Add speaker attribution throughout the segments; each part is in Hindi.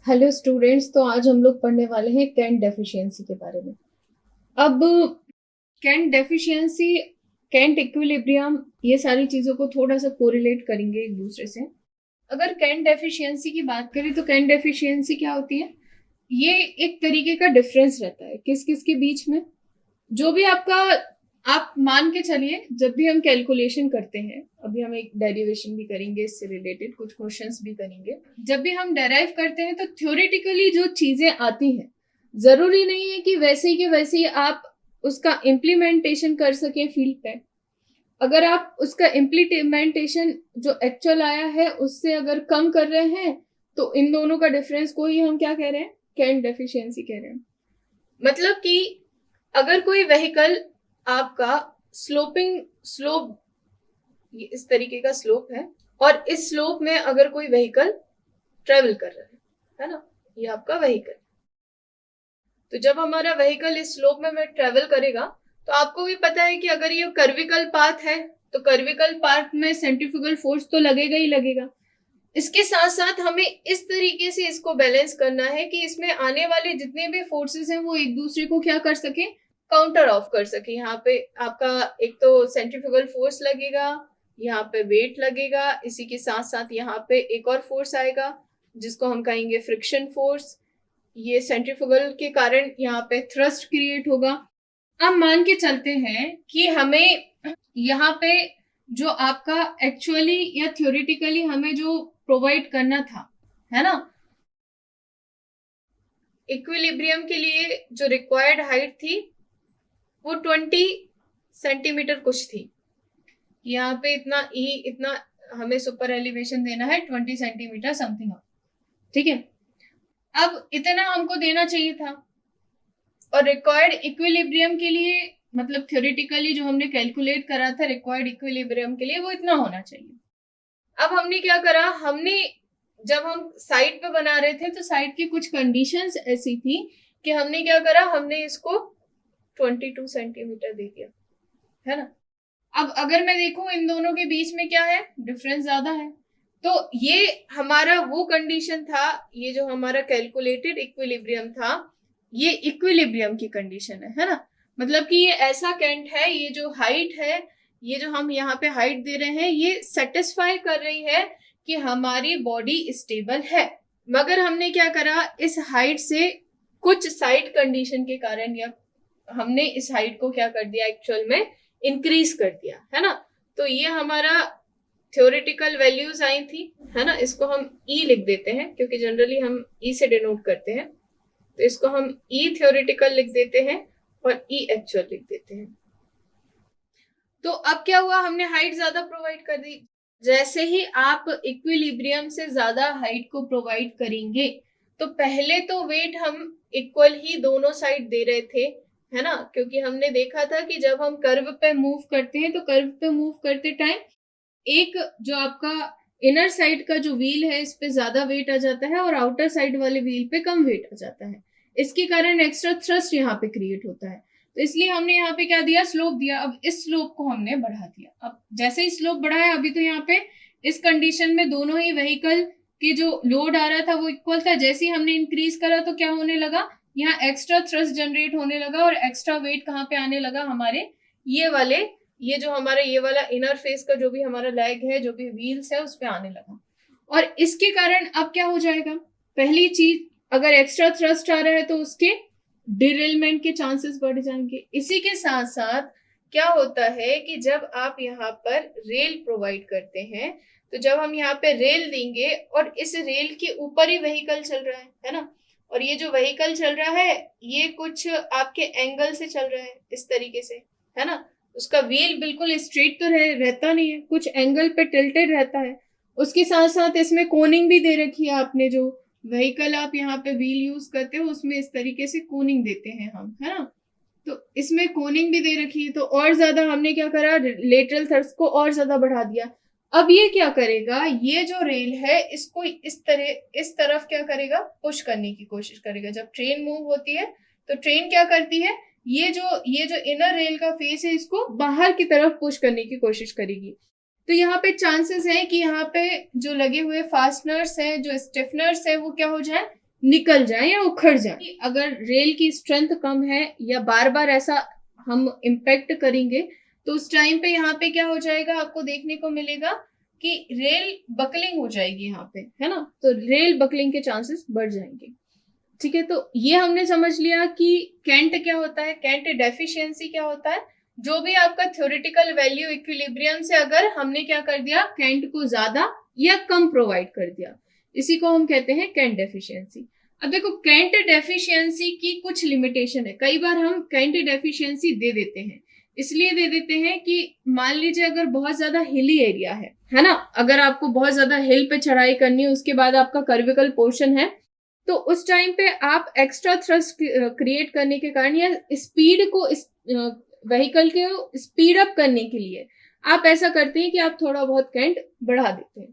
Speaker 1: हेलो स्टूडेंट्स, तो आज हम लोग पढ़ने वाले हैं कैंट डेफिशिएंसी के बारे में। अब कैंट डेफिशिएंसी, कैंट इक्विलिब्रियम, ये सारी चीजों को थोड़ा सा कोरिलेट करेंगे एक दूसरे से। अगर कैंट डेफिशिएंसी की बात करें तो कैंट डेफिशिएंसी क्या होती है? ये एक तरीके का डिफरेंस रहता है किस किस के बीच में। जो भी आपका, आप मान के चलिए, जब भी हम कैलकुलेशन करते हैं, अभी हम एक डेरिवेशन भी करेंगे, इससे रिलेटेड कुछ क्वेश्चंस भी करेंगे। जब भी हम डेराइव करते हैं तो थ्योरेटिकली जो चीजें आती हैं, जरूरी नहीं है कि वैसे ही के वैसे ही आप उसका इम्प्लीमेंटेशन कर सकें फील्ड पे। अगर आप उसका इम्प्लीमेंटेशन जो एक्चुअल आया है उससे अगर कम कर रहे हैं, तो इन दोनों का डिफरेंस को ही हम क्या कह रहे हैं? कैंट डेफिशिएंसी कह रहे हैं। मतलब कि अगर कोई व्हीकल आपका स्लोप, इस तरीके का स्लोप है, और इस स्लोप में अगर कोई व्हीकल ट्रेवल कर रहा है ना, ये आपका व्हीकल। तो जब हमारा व्हीकल इस स्लोप में ट्रेवल करेगा, तो आपको भी पता है कि अगर ये कर्विकल पाथ है, तो कर्विकल पाथ में सेंट्रीफ्यूगल फोर्स तो लगेगा ही लगेगा। इसके साथ साथ हमें इस तरीके से इसको बैलेंस करना है कि इसमें आने वाले जितने भी फोर्सेस हैं वो एक दूसरे को क्या कर सके, काउंटर ऑफ कर सके। यहाँ पे आपका एक तो सेंट्रीफ्यूगल फोर्स लगेगा, यहाँ पे वेट लगेगा, इसी के साथ साथ यहाँ पे एक और फोर्स आएगा जिसको हम कहेंगे फ्रिक्शन फोर्स। ये सेंट्रीफ्यूगल के कारण यहाँ पे थ्रस्ट क्रिएट होगा। अब मान के चलते हैं कि हमें यहाँ पे जो आपका एक्चुअली या थ्योरेटिकली हमें जो प्रोवाइड करना था, है ना, इक्विलिब्रियम के लिए जो रिक्वायर्ड हाइट थी वो 20 सेंटीमीटर कुछ थी। यहाँ पे इतना हमें सुपर एलिवेशन देना है 20 सेंटीमीटर समथिंग। ठीक है, अब इतना हमको देना चाहिए था, और रिक्वायर्ड इक्विलिब्रियम के लिए, मतलब थ्योरेटिकली जो हमने कैलकुलेट करा था रिक्वायर्ड इक्विलिब्रियम के लिए, वो इतना होना चाहिए। अब हमने क्या करा, हमने जब हम साइड पे बना रहे थे तो साइड की कुछ कंडीशंस ऐसी थी कि हमने क्या करा, हमने इसको 22 सेंटीमीटर दे दिया, है ना। अब अगर मैं देखूं इन दोनों के बीच में क्या है, डिफरेंस ज्यादा है। तो ये हमारा वो कंडीशन था, ये जो हमारा कैलकुलेटेड इक्विलिब्रियम था, ये इक्विलिब्रियम की कंडीशन है ना। मतलब कि ये ऐसा कैंट है, ये जो हाइट है, ये जो हम यहाँ पे हाइट दे रहे हैं, ये सेटिस्फाई कर रही है कि हमारी बॉडी स्टेबल है। मगर हमने क्या करा, इस हाइट से कुछ साइड कंडीशन के कारण, या हमने इस हाइट को क्या कर दिया, एक्चुअल में इंक्रीज कर दिया, है ना। तो ये हमारा थ्योरेटिकल वैल्यूज आई थी, है ना। इसको हम ई लिख देते हैं क्योंकि जनरली हम ई से डिनोट करते हैं, तो इसको हम ई थ्योरेटिकल लिख देते हैं और ई एक्चुअल लिख देते हैं। तो अब क्या हुआ, हमने हाइट ज्यादा प्रोवाइड कर दी। जैसे ही आप इक्विलिब्रियम से ज्यादा हाइट को प्रोवाइड करेंगे, तो पहले तो वेट हम इक्वल ही दोनों साइड दे रहे थे, है ना, क्योंकि हमने देखा था कि जब हम कर्व पे मूव करते हैं तो कर्व पे मूव करते टाइम एक जो आपका इनर साइड का जो व्हील है, इस पे ज्यादा वेट आ जाता है और आउटर साइड वाले व्हील पे कम वेट आ जाता है। इसके कारण एक्स्ट्रा थ्रस्ट यहाँ पे क्रिएट होता है। तो इसलिए हमने यहाँ पे क्या दिया, स्लोप दिया। अब इस स्लोप को हमने बढ़ा दिया। अब जैसे ही स्लोप बढ़ा है, अभी तो यहाँ पे इस कंडीशन में दोनों ही व्हीकल के जो लोड आ रहा था वो इक्वल था। जैसे ही हमने इंक्रीज करा तो क्या होने लगा, यहाँ एक्स्ट्रा थ्रस्ट जनरेट होने लगा और एक्स्ट्रा वेट कहाँ पे आने लगा, हमारे ये वाले, ये जो हमारा ये वाला इनर फेस का जो भी हमारा लेग है, जो भी व्हील्स है, उस पे आने लगा। और इसके कारण अब क्या हो जाएगा, पहली चीज, अगर एक्स्ट्रा थ्रस्ट आ रहा है तो उसके डिरेलमेंट के चांसेस बढ़ जाएंगे। इसी के साथ साथ क्या होता है कि जब आप यहाँ पर रेल प्रोवाइड करते हैं, तो जब हम यहाँ पे रेल देंगे और इस रेल के ऊपर ही व्हीकल चल रहा है ना, और ये जो व्हीकल चल रहा है ये कुछ आपके एंगल से चल रहा है इस तरीके से, है ना। उसका व्हील बिल्कुल स्ट्रेट तो रहता नहीं है, कुछ एंगल पे टिल्टेड रहता है। उसके साथ साथ इसमें कोनिंग भी दे रखी है। आपने जो व्हीकल आप यहाँ पे व्हील यूज करते हो उसमें इस तरीके से कोनिंग देते हैं हम, है ना। तो इसमें कोनिंग भी दे रखी है, तो और ज्यादा हमने क्या करा, लेटरल थ्रस्ट को और ज्यादा बढ़ा दिया। अब ये क्या करेगा, ये जो रेल है इसको इस तरफ क्या करेगा, पुश करने की कोशिश करेगा। जब ट्रेन मूव होती है तो ट्रेन क्या करती है, ये जो इनर रेल का फेस है इसको बाहर की तरफ पुश करने की कोशिश करेगी। तो यहाँ पे चांसेस है कि यहाँ पे जो लगे हुए फास्टनर्स है, जो स्टिफनर्स है, वो क्या हो जाए, निकल जाए या उखड़ जाए। अगर रेल की स्ट्रेंथ कम है या बार बार ऐसा हम इम्पैक्ट करेंगे तो उस टाइम पे यहाँ पे क्या हो जाएगा, आपको देखने को मिलेगा कि रेल बकलिंग हो जाएगी यहाँ पे, है ना। तो रेल बकलिंग के चांसेस बढ़ जाएंगे। ठीक है, तो ये हमने समझ लिया कि केंट क्या होता है, केंट डेफिशिएंसी क्या होता है। जो भी आपका थ्योरेटिकल वैल्यू इक्विलिब्रियम से अगर हमने क्या कर दिया, केंट को ज्यादा या कम प्रोवाइड कर दिया, इसी को हम कहते हैं केंट डेफिशिएंसी। अब देखो केंट डेफिशिएंसी की कुछ लिमिटेशन है। कई बार हम केंट डेफिशिएंसी दे देते हैं, इसलिए दे देते हैं कि मान लीजिए अगर बहुत ज्यादा हिली एरिया है ना, अगर आपको बहुत ज्यादा हिल पे चढ़ाई करनी है, उसके बाद आपका कर्विकल पोर्शन है, तो उस टाइम पे आप एक्स्ट्रा थ्रस्ट क्रिएट करने के कारण या स्पीड को व्हीकल के स्पीड अप करने के लिए आप ऐसा करते हैं कि आप थोड़ा बहुत कैंट बढ़ा देते हैं।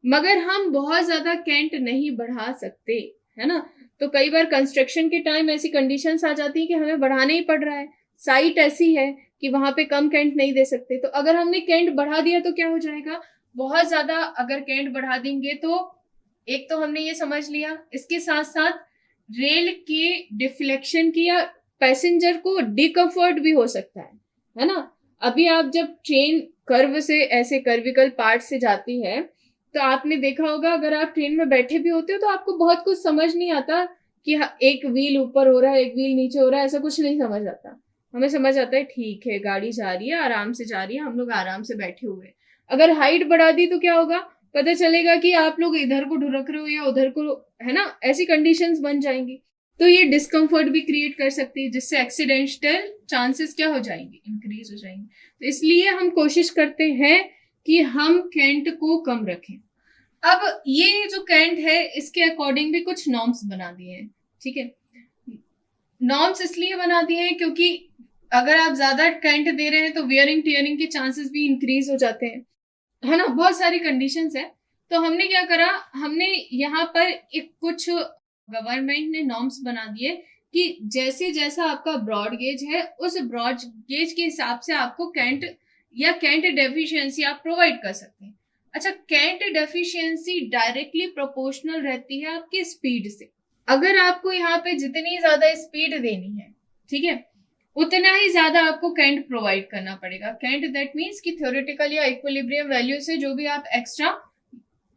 Speaker 1: मगर हम बहुत ज्यादा कैंट नहीं बढ़ा सकते, है ना। तो कई बार कंस्ट्रक्शन के टाइम ऐसी कंडीशंस आ जाती है कि हमें बढ़ाना ही पड़ रहा है, साइट ऐसी है कि वहां पे कम कैंट नहीं दे सकते। तो अगर हमने कैंट बढ़ा दिया तो क्या हो जाएगा, बहुत ज्यादा अगर कैंट बढ़ा देंगे तो एक तो हमने ये समझ लिया, इसके साथ साथ रेल के डिफ्लेक्शन की या पैसेंजर को डिकम्फर्ट भी हो सकता है ना। अभी आप जब ट्रेन कर्व से ऐसे कर्विकल पार्ट से जाती है तो आपने देखा होगा, अगर आप ट्रेन में बैठे भी होते हो तो आपको बहुत कुछ समझ नहीं आता कि एक व्हील ऊपर हो रहा है, एक व्हील नीचे हो रहा है, ऐसा कुछ नहीं समझ आता। हमें समझ आता है ठीक है गाड़ी जा रही है, आराम से जा रही है, हम लोग आराम से बैठे हुए। अगर हाइट बढ़ा दी तो क्या होगा, पता चलेगा कि आप लोग इधर को ढुरक रहे हो या उधर को, है ना, ऐसी कंडीशंस बन जाएंगी। तो ये डिस्कम्फर्ट भी क्रिएट कर सकती है, जिससे एक्सीडेंटल चांसेस क्या हो जाएंगे, इंक्रीज हो जाएंगे। तो इसलिए हम कोशिश करते हैं कि हम कैंट को कम रखें। अब ये जो कैंट है इसके अकॉर्डिंग भी कुछ नॉर्म्स बना दिए हैं। ठीक है, नॉर्म्स इसलिए बना दिए हैं क्योंकि अगर आप ज्यादा कैंट दे रहे हैं तो वियरिंग टीयरिंग के चांसेस भी इंक्रीज हो जाते हैं, है ना। बहुत सारी कंडीशंस है। तो हमने क्या करा, हमने यहाँ पर एक कुछ गवर्नमेंट ने नॉर्म्स बना दिए कि जैसे जैसा आपका ब्रॉड गेज है उस ब्रॉड गेज के हिसाब से आपको कैंट या कैंट डेफिशिएंसी आप प्रोवाइड कर सकते हैं। अच्छा, कैंट डेफिशिएंसी डायरेक्टली प्रोपोर्शनल रहती है आपकी स्पीड से। अगर आपको यहाँ पे जितनी ज्यादा स्पीड देनी है, ठीक है, उतना ही ज्यादा आपको कैंट प्रोवाइड करना पड़ेगा। कैंट दैट मीन्स कि थ्योरेटिकल या इक्विलिब्रियम वैल्यू से जो भी आप एक्स्ट्रा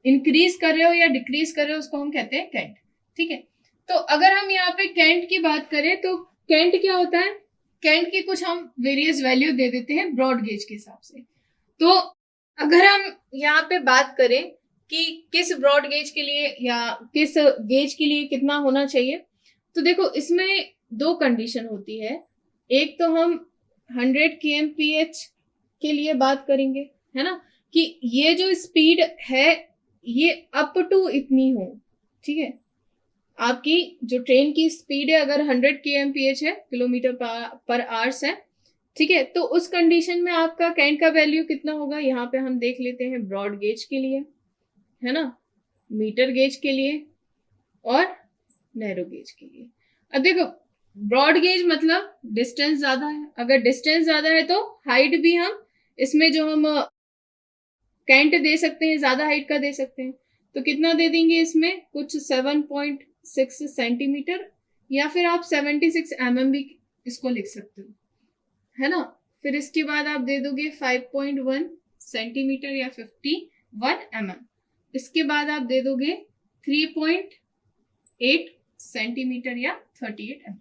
Speaker 1: इंक्रीज कर रहे हो या डिक्रीज कर रहे हो उसको हम कहते हैं कैंट। ठीक है, तो अगर हम यहाँ पे कैंट की बात करें तो कैंट क्या होता है, कैंट की कुछ हम वेरियस वैल्यू दे देते हैं ब्रॉड गेज के हिसाब से। तो अगर हम यहाँ पे बात करें कि किस ब्रॉड गेज के लिए या किस गेज के लिए कितना होना चाहिए, तो देखो इसमें दो कंडीशन होती है। एक तो हम 100 kmph के लिए बात करेंगे, है ना, कि ये जो स्पीड है ये अप टू इतनी हो। ठीक है, आपकी जो ट्रेन की स्पीड है अगर 100 kmph है, किलोमीटर पर आवर्स है, ठीक है, तो उस कंडीशन में आपका कैंट का वैल्यू कितना होगा, यहाँ पे हम देख लेते हैं ब्रॉड गेज के लिए, है ना, मीटर गेज के लिए और नैरो गेज के लिए। अब देखो ब्रॉड गेज मतलब डिस्टेंस ज्यादा है, अगर डिस्टेंस ज्यादा है तो हाइट भी हम इसमें जो हम कैंट दे सकते हैं ज्यादा हाइट का दे सकते हैं। तो कितना दे देंगे इसमें, कुछ 7.6 सेंटीमीटर या फिर आप 76 mm भी इसको लिख सकते हो, है ना। फिर इसके बाद आप दे दोगे 5.1 सेंटीमीटर या 51 mm। इसके बाद आप दे दोगे 3.8 सेंटीमीटर या 38 mm।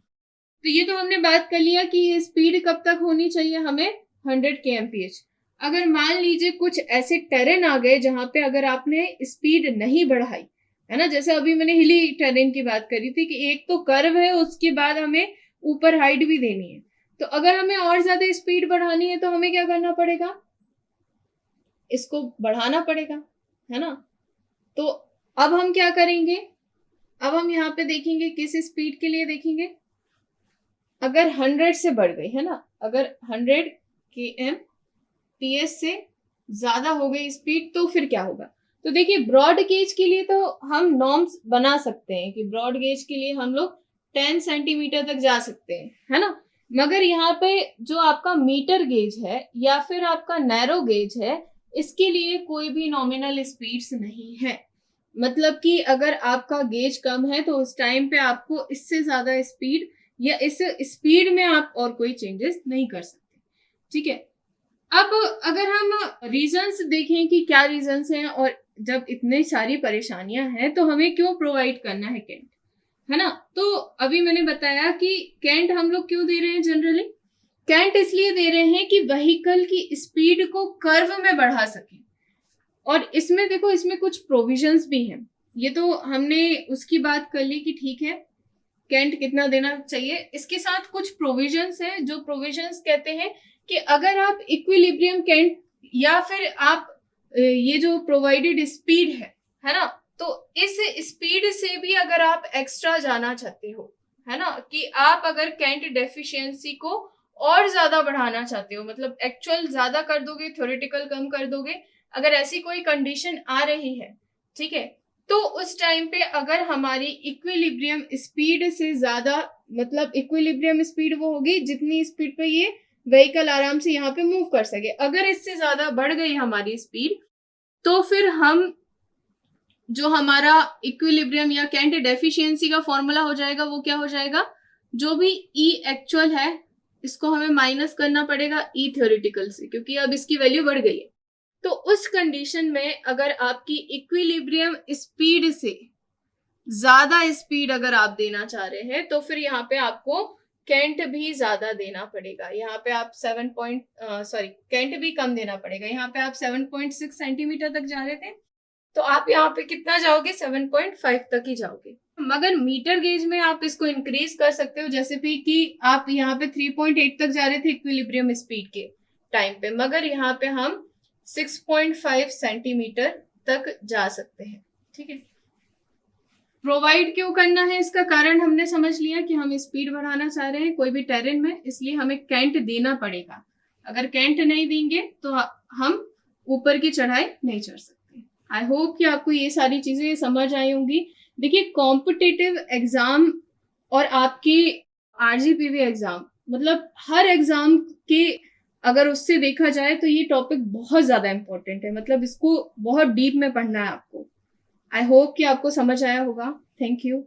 Speaker 1: तो ये तो हमने बात कर लिया कि ये स्पीड कब तक होनी चाहिए हमें, 100 kmph। अगर मान लीजिए कुछ ऐसे टेरेन आ गए जहां पे अगर आपने स्पीड नहीं बढ़ाई, है ना, जैसे अभी मैंने हिली टेरेन की बात करी थी कि एक तो कर्व है उसके बाद हमें ऊपर हाइट भी देनी है, तो अगर हमें और ज्यादा स्पीड बढ़ानी है तो हमें क्या करना पड़ेगा, इसको बढ़ाना पड़ेगा, है ना। तो अब हम क्या करेंगे, अब हम यहाँ पे देखेंगे किस स्पीड के लिए देखेंगे, अगर 100 से बढ़ गई, है ना, अगर 100 kmph से ज्यादा हो गई स्पीड तो फिर क्या होगा। तो देखिए ब्रॉड गेज के लिए तो हम नॉर्म्स बना सकते हैं कि ब्रॉड गेज के लिए हम लोग 10 सेंटीमीटर तक जा सकते हैं, है ना। मगर यहाँ पे जो आपका मीटर गेज है या फिर आपका नैरो गेज है, इसके लिए कोई भी नॉमिनल स्पीड्स नहीं है। मतलब कि अगर आपका गेज कम है तो उस टाइम पे आपको इससे ज्यादा स्पीड या इस स्पीड में आप और कोई चेंजेस नहीं कर सकते, ठीक है। अब अगर हम रीजंस देखें कि क्या रीजंस हैं और जब इतनी सारी परेशानियां हैं तो हमें क्यों प्रोवाइड करना है कैंट, है ना। तो अभी मैंने बताया कि कैंट हम लोग क्यों दे रहे हैं जनरली, कैंट इसलिए दे रहे हैं कि व्हीकल की स्पीड को कर्व में बढ़ा सके। और इसमें देखो, इसमें कुछ प्रोविजंस भी हैं, ये तो हमने उसकी बात कर ली कि ठीक है कैंट कितना देना चाहिए, इसके साथ कुछ प्रोविजंस हैं जो प्रोविजंस कहते हैं कि अगर आप इक्विलिब्रियम कैंट या फिर आप ये जो प्रोवाइडेड स्पीड है ना, तो इस स्पीड से भी अगर आप एक्स्ट्रा जाना चाहते हो, है ना, कि आप अगर कैंट डेफिशिएंसी को और ज्यादा बढ़ाना चाहते हो, मतलब एक्चुअल ज्यादा कर दोगे, थ्योरेटिकल कम कर दोगे, अगर ऐसी कोई कंडीशन आ रही है, ठीक है, तो उस टाइम पे अगर हमारी इक्विलिब्रियम स्पीड से ज्यादा, मतलब इक्विलिब्रियम स्पीड वो होगी जितनी स्पीड पे ये व्हीकल आराम से यहाँ पे मूव कर सके, अगर इससे ज्यादा बढ़ गई हमारी स्पीड तो फिर हम जो हमारा इक्विलिब्रियम या कैंट डेफिशिएंसी का फॉर्मूला हो जाएगा वो क्या हो जाएगा, जो भी ई एक्चुअल है इसको हमें माइनस करना पड़ेगा ई थ्योरेटिकल से, क्योंकि अब इसकी वैल्यू बढ़ गई है। तो उस कंडीशन में अगर आपकी इक्विलिब्रियम स्पीड से ज्यादा स्पीड अगर आप देना चाह रहे हैं तो फिर यहाँ पे आपको कैंट भी ज्यादा देना पड़ेगा। यहाँ पे आप कैंट भी कम देना पड़ेगा। यहाँ पे आप 7.6 सेंटीमीटर तक जा रहे थे तो आप यहाँ पे कितना जाओगे, 7.5 तक ही जाओगे। मगर मीटर गेज में आप इसको इंक्रीज कर सकते हो, जैसे भी कि आप यहाँ पे 3.8 तक जा रहे थे इक्विलिब्रियम स्पीड के टाइम पे, मगर यहाँ पे हम 6.5 सेंटीमीटर तक जा सकते हैं, ठीक है। प्रोवाइड क्यों करना है, इसका कारण हमने समझ लिया कि हम स्पीड बढ़ाना चाह रहे हैं कोई भी टेरेन में, इसलिए हमें कैंट देना पड़ेगा। अगर कैंट नहीं देंगे तो हम ऊपर की चढ़ाई नहीं चढ़ सकते। आई होप कि आपको ये सारी चीजें समझ आई होंगी। देखिए कॉम्पिटिटिव एग्जाम और आपकी आरजीपीवी एग्जाम, मतलब हर एग्जाम के अगर उससे देखा जाए तो ये टॉपिक बहुत ज्यादा इंपॉर्टेंट है, मतलब इसको बहुत डीप में पढ़ना है आपको। आई होप कि आपको समझ आया होगा। Thank you.